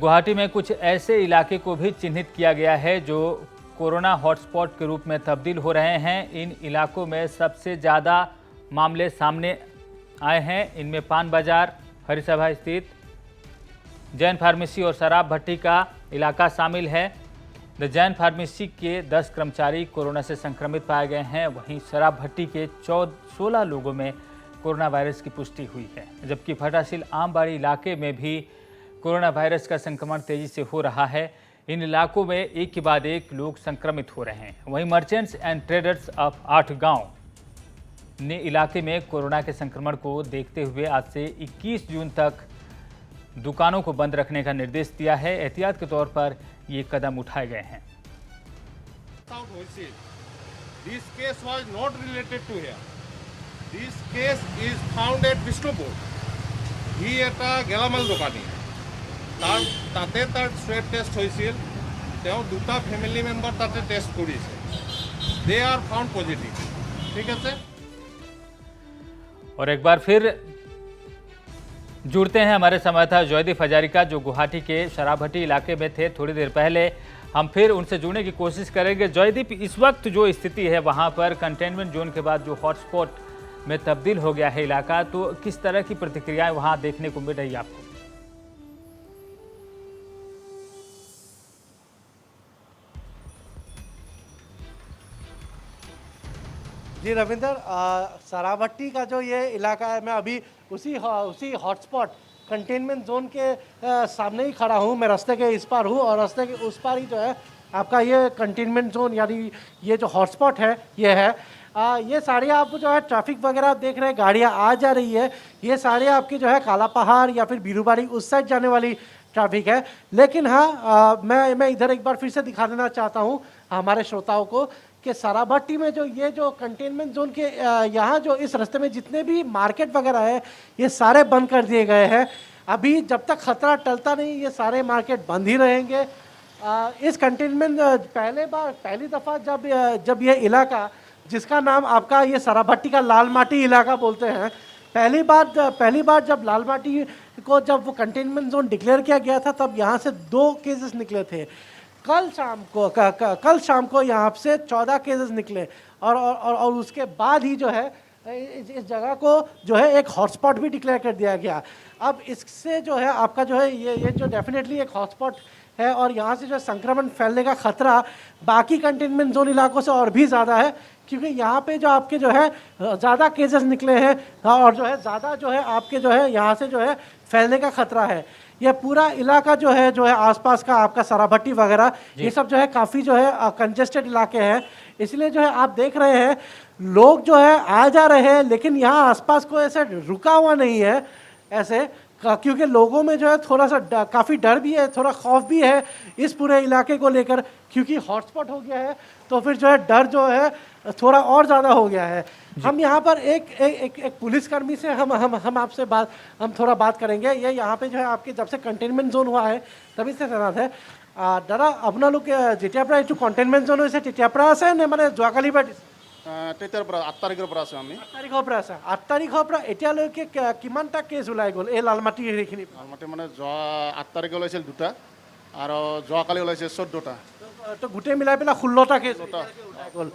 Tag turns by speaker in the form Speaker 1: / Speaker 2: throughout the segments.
Speaker 1: गुवाहाटी में कुछ ऐसे इलाके को भी चिन्हित किया गया है जो कोरोना हॉटस्पॉट के रूप में तब्दील हो रहे हैं। इन इलाकों में सबसे ज़्यादा मामले सामने आए हैं। इनमें पान बाजार, हरिसभा स्थित जैन फार्मेसी और शराब भट्टी का इलाका शामिल है। द जैन फार्मेसी के 10 कर्मचारी कोरोना से संक्रमित पाए गए हैं। वहीं शराब भट्टी के 16 लोगों में कोरोना वायरस की पुष्टि हुई है, जबकि फटासिल आमबाड़ी इलाके में भी कोरोना वायरस का संक्रमण तेजी से हो रहा है। इन इलाकों में एक के बाद एक लोग संक्रमित हो रहे हैं। वहीं मर्चेंट्स एंड ट्रेडर्स ऑफ 8 गांव ने इलाके में कोरोना के संक्रमण को देखते हुए आज से 21 जून तक दुकानों को बंद रखने का निर्देश दिया है। एहतियात के तौर पर ये कदम उठाए गए हैं।
Speaker 2: This case was not related to here. This case is found at Bishnupur. He eta gelamal dokani. তাতে তার সোয়েব টেস্ট হয়েছিল। তেওঁ দুটা ফ্যামিলি মেম্বার তাতে টেস্ট করেছে। দে আর ফাউন্ড পজিটিভ। ঠিক আছে।
Speaker 1: और एक बार फिर जुड़ते हैं हमारे संवाददाता जॉयदीप हजारिका जो गुवाहाटी के शराब भट्टी इलाके में थे थोड़ी देर पहले। हम फिर उनसे जुड़ने की कोशिश करेंगे। जॉयदीप, इस वक्त जो स्थिति है वहां पर कंटेनमेंट जोन के बाद जो हॉटस्पॉट में तब्दील हो गया है इलाका, तो किस तरह की प्रतिक्रियाएं वहां देखने को मिल रही है आपको?
Speaker 3: जी रविंदर, शराब भट्टी का जो ये इलाका है, मैं अभी उसी हॉटस्पॉट कंटेनमेंट जोन के सामने ही खड़ा हूँ। मैं रास्ते के इस पार हूँ और रास्ते के उस पार ही जो है आपका ये कंटेनमेंट जोन यानी ये जो हॉटस्पॉट है ये है। ये सारी आप जो है ट्रैफिक वगैरह आप देख रहे हैं, गाड़ियाँ आ जा रही है। ये सारे आपकी जो है काला पहाड़ या फिर बीरूबाड़ी उस साइड जाने वाली ट्रैफिक है। लेकिन हाँ, मैं इधर एक बार फिर से दिखा देना चाहता हूँ हमारे श्रोताओं को कि शराब भट्टी में जो ये जो कंटेनमेंट जोन के यहाँ जो इस रास्ते में जितने भी मार्केट वगैरह है ये सारे बंद कर दिए गए हैं। अभी जब तक खतरा टलता नहीं ये सारे मार्केट बंद ही रहेंगे। इस कंटेनमेंट पहली दफ़ा जब ये इलाका जिसका नाम आपका ये शराब भट्टी का लाल माटी इलाका बोलते हैं, पहली बार जब लाल माटी को जब वो कंटेनमेंट जोन डिक्लेयर किया गया था तब यहाँ से 2 केसेस निकले थे। कल शाम को यहाँ से 14 केसेस निकले और उसके बाद ही जो है इस जगह को जो है एक हॉटस्पॉट भी डिक्लेयर कर दिया गया। अब इससे जो है आपका जो है ये जो डेफिनेटली एक हॉटस्पॉट है और यहाँ से जो संक्रमण फैलने का खतरा बाकी कंटेनमेंट जोन इलाकों से और भी ज़्यादा है, क्योंकि यहाँ पे जो आपके जो है ज़्यादा केसेस निकले हैं और जो है ज़्यादा जो है आपके जो है यहाँ से जो है फैलने का खतरा है। ये पूरा इलाका जो है आसपास का आपका शराब भट्टी वगैरह ये सब जो है काफ़ी जो है कंजेस्टेड इलाके हैं। इसलिए जो है आप देख रहे हैं लोग जो है आ जा रहे हैं, लेकिन यहाँ आसपास कोई ऐसा रुका हुआ नहीं है ऐसे, क्योंकि लोगों में जो है थोड़ा सा काफ़ी डर भी है, थोड़ा खौफ भी है इस पूरे इलाके को लेकर, क्योंकि हॉटस्पॉट हो गया है तो फिर जो है डर जो है थोड़ा और ज़्यादा हो गया है। हम यहाँ पर एक पुलिसकर्मी से हम आपसे हम थोड़ा बात करेंगे। ये यहाँ पे जो है आपके जब से कंटेनमेंट जोन हुआ है तभी से तैनात है। दादा अपना लोग जेटियापड़ा जो कंटेनमेंट जोन হৈছে তেতিয়াপৰা আছে নে মানে যোৱাকালি পৰা দিছে?
Speaker 2: তেতিয়াৰ পৰা 8 তাৰিখৰ পৰা আছে। আমি
Speaker 3: 8 তাৰিখৰ পৰা আছে। 8 তাৰিখৰ পৰা এতিয়ালৈকে কিমানটা কেছ ওলাই গ'ল এই লালমাটি হেৰিখিনি?
Speaker 2: লালমাটি মানে যোৱা 8 তাৰিখে ওলাইছিল 2টা আৰু যোৱাকালি ওলাইছে 14টা।
Speaker 3: তো গোটেই মিলাই পেলাই 16টা কেছ ওলাই গ'ল।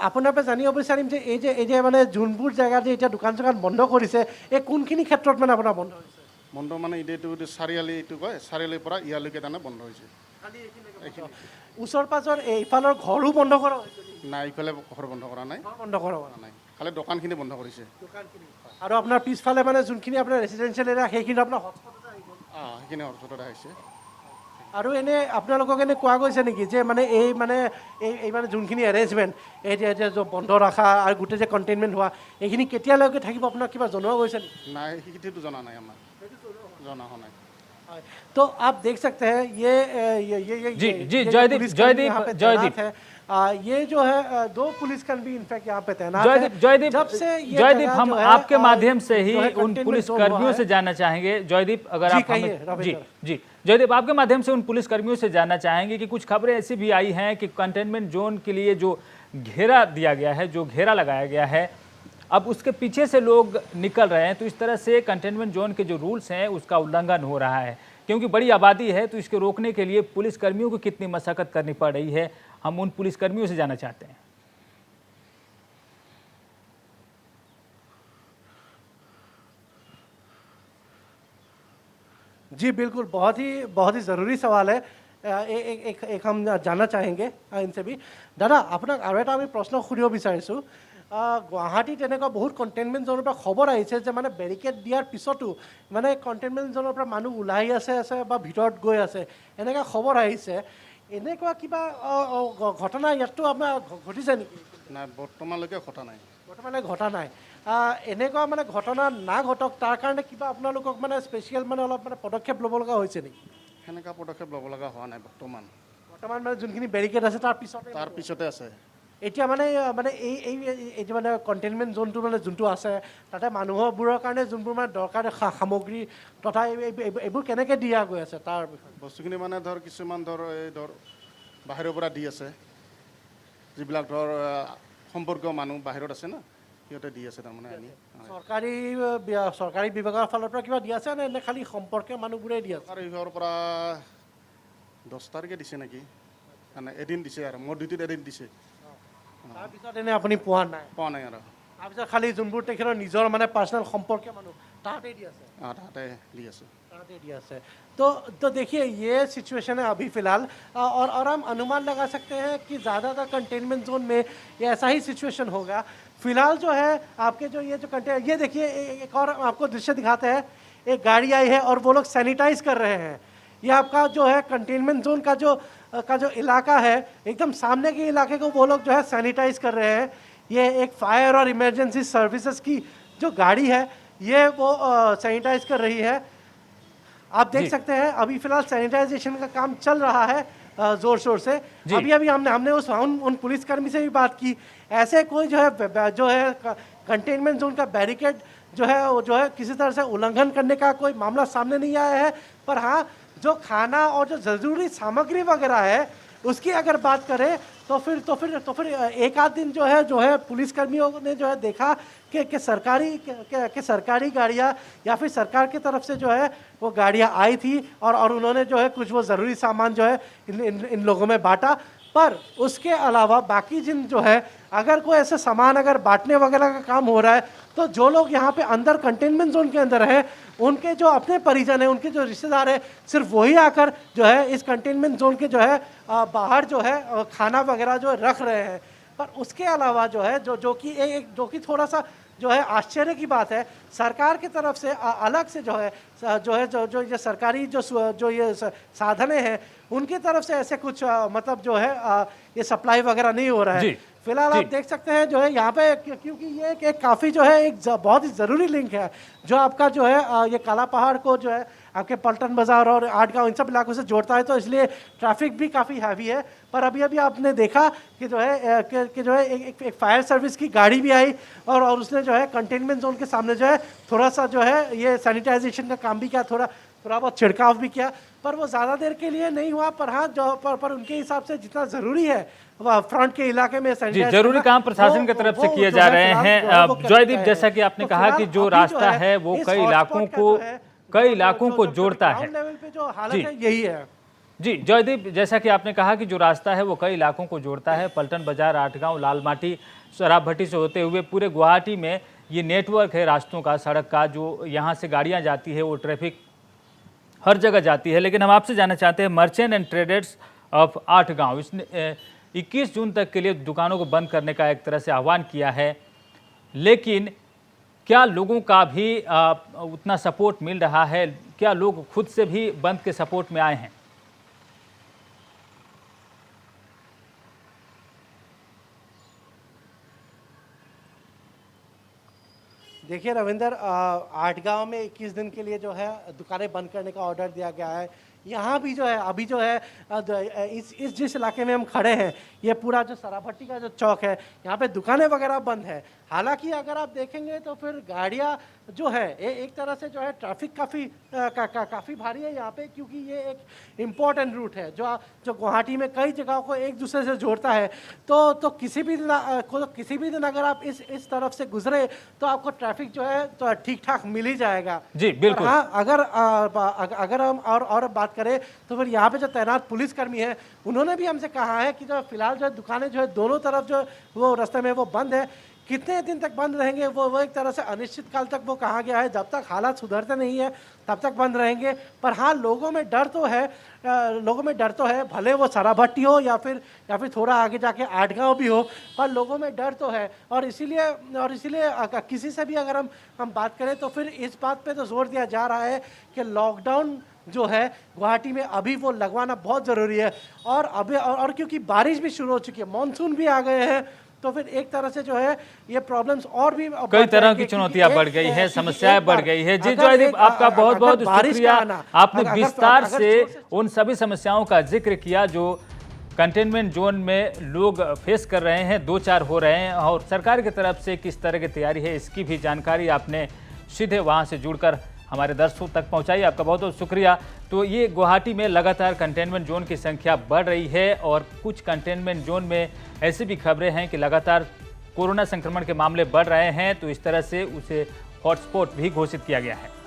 Speaker 3: আপোনাৰ পৰা জানিব বিচাৰিম যে এই যে মানে যোনবোৰ জেগাত যে এতিয়া দোকান চোকান বন্ধ কৰিছে এই কোনখিনি ক্ষেত্ৰত মানে আপোনাৰ বন্ধ হৈছে?
Speaker 2: বন্ধ মানে এইটো চাৰিআলি এইটো কয়, চাৰিআলিৰ পৰা ইয়ালৈকে তাৰমানে বন্ধ হৈছে।
Speaker 3: ওচৰ পাজৰ এইফালৰ ঘৰো বন্ধ কৰা হৈছে?
Speaker 2: নাই, ইফালে ঘৰ বন্ধ কৰা নাই।
Speaker 3: বন্ধ কৰা
Speaker 2: নাই, খালি দোকানখিনি বন্ধ কৰিছে।
Speaker 3: আৰু আপোনাৰ পিছফালে মানে যোনখিনি আপোনাৰ ৰেচিডেঞ্চিয়েল এৰিয়া সেইখিনি আপোনাৰ হটস্পটত আহিব?
Speaker 2: সেইখিনি হটস্পটত আহিছে।
Speaker 3: আৰু এনে আপোনালোকক এনে কোৱা গৈছে নেকি যে মানে এই মানে যোনখিনি এৰেঞ্জমেণ্ট এতিয়া বন্ধ ৰখা আৰু গোটেই যে কণ্টেইনমেণ্ট হোৱা এইখিনি কেতিয়ালৈকে থাকিব আপোনাক কিবা জনোৱা গৈছে নেকি?
Speaker 2: নাই, সেইটোতো জনা নাই, আমাৰ জনা হোৱা নাই।
Speaker 3: तो आप देख सकते हैं ये
Speaker 1: जी जॉयदीप
Speaker 3: है। ये जो है 2 पुलिसकर्मी इनफैक्ट यहाँ पे तैनात है।
Speaker 1: जॉयदीप हम आपके माध्यम से ही उन पुलिसकर्मियों से जानना चाहेंगे। जॉयदीप अगर आप जॉयदीप आपके माध्यम से उन पुलिसकर्मियों से जानना चाहेंगे कि कुछ खबरें ऐसी भी आई हैं कि कंटेनमेंट जोन के लिए जो घेरा दिया गया है, जो घेरा लगाया गया है, अब उसके पीछे से लोग निकल रहे हैं, तो इस तरह से कंटेनमेंट जोन के जो रूल्स हैं उसका उल्लंघन हो रहा है। क्योंकि बड़ी आबादी है, तो इसको रोकने के लिए पुलिसकर्मियों को कितनी मशक्कत करनी पड़ रही है, हम उन पुलिसकर्मियों से जानना चाहते हैं।
Speaker 3: जी बिल्कुल, बहुत ही ज़रूरी सवाल है। एक हम जानना चाहेंगे इनसे भी। दादा, আপোনাক আৰু এটা আমি প্ৰশ্ন সুধিব বিচাৰিছোঁ। গুৱাহাটীত এনেকুৱা বহুত কণ্টেইনমেণ্ট জ'নৰ পৰা খবৰ আহিছে যে মানে বেৰিকেড দিয়াৰ পিছতো মানে কণ্টেইনমেণ্ট জ'নৰ পৰা মানুহ ওলাই আছে বা ভিতৰত গৈ আছে, এনেকুৱা খবৰ আহিছে। এনেকুৱা কিবা ঘটনা ইয়াততো আপোনাৰ ঘটিছে নেকি?
Speaker 4: নাই, বৰ্তমানলৈকে ঘটা নাই।
Speaker 3: বৰ্তমানলৈ ঘটা নাই। এনেকুৱা মানে ঘটনা না ঘটক তাৰ কাৰণে কিবা আপোনালোকক মানে স্পেচিয়েল মানে অলপ মানে পদক্ষেপ ল'ব লগা হৈছে নেকি?
Speaker 4: সেনেকুৱা পদক্ষেপ ল'ব লগা হোৱা নাই বৰ্তমান
Speaker 3: মানে যোনখিনি বেৰিকেড আছে তাৰ
Speaker 4: পিছতে আছে।
Speaker 3: এতিয়া মানে এইটো মানে কণ্টেইনমেণ্ট জ'নটো মানে যোনটো আছে, তাতে মানুহবোৰৰ কাৰণে যোনবোৰ মানে দৰকাৰ সামগ্ৰী তথা এইবোৰ কেনেকৈ দিয়া গৈ আছে তাৰ বিষয়ে?
Speaker 4: বস্তুখিনি মানে কিছুমান বাহিৰৰ পৰা দি আছে, যিবিলাক সম্পৰ্কীয় মানুহ বাহিৰত আছে না, সিহঁতে দি আছে তাৰমানে আনি।
Speaker 3: চৰকাৰী বিভাগৰ ফালৰ পৰা কিবা দিয়া আছে নে খালি সম্পৰ্কীয় মানুহবোৰে দিয়া আছে?
Speaker 4: চৰকাৰী বিভাগৰ পৰা 10 তাৰিখে দিছে নেকি, মানে এদিন দিছে আৰু মোৰ ডিউটিত এদিন দিছে।
Speaker 3: তাৰপিছত এনে আপুনি পোৱা নাই?
Speaker 4: পোৱা নাই আৰু।
Speaker 3: তাৰপিছত খালি যোনবোৰ তেখেতৰ নিজৰ মানে পাৰ্চনেল সম্পৰ্কীয় মানুহ তাহাঁতেই দি আছে?
Speaker 4: তাতে দি আছে।
Speaker 3: तो देखिए ये सिचुएशन है अभी फ़िलहाल, और हम अनुमान लगा सकते हैं कि ज़्यादातर कंटेनमेंट जोन में ये ऐसा ही सिचुएशन होगा। फ़िलहाल जो है आपके जो ये ये देखिए, एक और आपको दृश्य दिखाते हैं। एक गाड़ी आई है और वो लोग सैनिटाइज़ कर रहे हैं। ये आपका जो है कंटेनमेंट जोन का जो इलाका है, एकदम सामने के इलाके को वो लोग जो है सैनिटाइज़ कर रहे हैं। ये एक फायर और इमरजेंसी सर्विसेज की जो गाड़ी है, ये वो सैनिटाइज़ कर रही है। आप देख सकते हैं अभी फ़िलहाल सैनिटाइजेशन का काम चल रहा है ज़ोर शोर से। अभी हमने उन पुलिसकर्मी से भी बात की। ऐसे कोई जो है कंटेनमेंट जोन का बैरिकेड जो है किसी तरह से उल्लंघन करने का कोई मामला सामने नहीं आया है। पर हाँ, जो खाना और जो ज़रूरी सामग्री वगैरह है उसकी अगर बात करें तो फिर एक आध दिन जो है पुलिसकर्मियों ने जो है देखा कि सरकारी गाड़ियाँ या फिर सरकार की तरफ से जो है वो गाड़ियाँ आई थी और उन्होंने जो है कुछ वो ज़रूरी सामान जो है इन लोगों में बांटा। पर उसके अलावा बाकी जिन जो है अगर कोई ऐसे सामान अगर बांटने वगैरह का काम हो रहा है, तो जो लोग यहाँ पे अंदर कंटेनमेंट जोन के अंदर हैं, उनके जो अपने परिजन हैं, उनके जो रिश्तेदार हैं, सिर्फ वही आकर जो है इस कंटेनमेंट जोन के जो है बाहर जो है खाना वगैरह जो रख रहे हैं। पर उसके अलावा जो है जो कि थोड़ा सा जो है आश्चर्य की बात है, सरकार की तरफ से अलग से जो ये सरकारी जो ये साधने हैं, उनकी तरफ से ऐसे कुछ मतलब जो है ये सप्लाई वगैरह नहीं हो रहा है। फिलहाल आप देख सकते हैं जो है यहाँ पे, क्योंकि ये एक काफ़ी जो है एक बहुत ही ज़रूरी लिंक है जो आपका जो है ये काला पहाड़ को जो है आपके पलटन बाज़ार और आठगांव इन सब इलाकों से जोड़ता है, तो इसलिए ट्रैफिक भी काफ़ी हैवी है। पर अभी आपने देखा कि जो है एक फायर सर्विस की गाड़ी भी आई और उसने जो है कंटेनमेंट जोन के सामने जो है थोड़ा सा जो है ये सैनिटाइजेशन का काम भी किया, थोड़ा बहुत छिड़काव भी किया। पर वो ज़्यादा देर के लिए नहीं हुआ। पर हाँ, पर उनके हिसाब से जितना ज़रूरी है फ्रंट के इलाके में
Speaker 1: जरूरी काम प्रशासन की तरफ से किए जा रहे हैं। जयदीप, जैसा कि आपने कहा कि जो रास्ता है वो कई इलाकों को जोड़ता है,
Speaker 3: लेवल पे जो हालत है यही है।
Speaker 1: जी जयदीप, जैसा कि आपने कहा कि जो रास्ता है वो कई इलाकों को जोड़ता है, पलटन बाजार, आठगांव, लालमाटी, शराब भट्टी से होते हुए पूरे गुवाहाटी में ये नेटवर्क है रास्तों का, सड़क का, जो यहाँ से गाड़ियाँ जाती है वो ट्रैफिक हर जगह जाती है। लेकिन हम आपसे जानना चाहते हैं, merchant and traders of Athgaon इसने 21 जून तक के लिए दुकानों को बंद करने का एक तरह से आह्वान किया है, लेकिन क्या लोगों का भी उतना सपोर्ट मिल रहा है? क्या लोग खुद से भी बंद के सपोर्ट में आए हैं?
Speaker 3: देखिए रविंदर, आठगांव में 21 दिन के लिए जो है दुकानें बंद करने का ऑर्डर दिया गया है। यहाँ भी जो है अभी जो है जिस इलाके में हम खड़े हैं, ये पूरा जो सराभट्टी का जो चौक है, यहाँ पे दुकानें वगैरह बंद है। हालांकि अगर आप देखेंगे तो फिर गाड़ियां जो है एक तरह से जो है ट्रैफिक काफ़ी भारी है यहाँ पे, क्योंकि ये एक इम्पोर्टेंट रूट है जो गुवाहाटी में कई जगहों को एक दूसरे से जोड़ता है। तो किसी भी दिन अगर आप इस तरफ से गुजरे तो आपको ट्रैफिक जो है तो ठीक ठाक मिल ही जाएगा।
Speaker 1: जी बिल्कुल।
Speaker 3: हाँ, अगर हम और बात करें तो फिर यहाँ पे जो तैनात पुलिसकर्मी है उन्होंने भी हमसे कहा है कि जो फिलहाल जो दुकानें जो है दोनों तरफ जो वो रास्ते में वो बंद है। कितने दिन तक बंद रहेंगे वो एक तरह से अनिश्चित काल तक वो कहा गया है, जब तक हालात सुधरते नहीं है तब तक बंद रहेंगे। पर हाँ, लोगों में डर तो है, भले वो सराभट्टी हो या फिर थोड़ा आगे जाके आटगांव भी हो, पर लोगों में डर तो है। और इसीलिए किसी से भी अगर हम बात करें तो फिर इस बात पे तो जोर दिया जा रहा है कि लॉकडाउन जो है गुवाहाटी में अभी वो लगवाना बहुत ज़रूरी है। और क्योंकि बारिश भी शुरू हो चुकी है, मानसून भी आ गए हैं, तो फिर एक तरह से जो है ये प्रॉब्लम्स और भी
Speaker 1: कई तरह की चुनौतियां बढ़ गई है, समस्याएं बढ़ गई है। जी जॉयदीप, आपका बहुत बहुत शुक्रिया। आपने विस्तार से उन सभी समस्याओं का जिक्र किया जो कंटेनमेंट जोन में लोग फेस कर रहे हैं, 2-4 हो रहे हैं, और सरकार की तरफ से किस तरह की तैयारी है इसकी भी जानकारी आपने सीधे वहां से जुड़कर हमारे दर्शकों तक पहुंचाई। आपका बहुत बहुत शुक्रिया। तो ये गुवाहाटी में लगातार कंटेनमेंट जोन की संख्या बढ़ रही है और कुछ कंटेनमेंट जोन में ऐसी भी खबरें हैं कि लगातार कोरोना संक्रमण के मामले बढ़ रहे हैं, तो इस तरह से उसे हॉटस्पॉट भी घोषित किया गया है।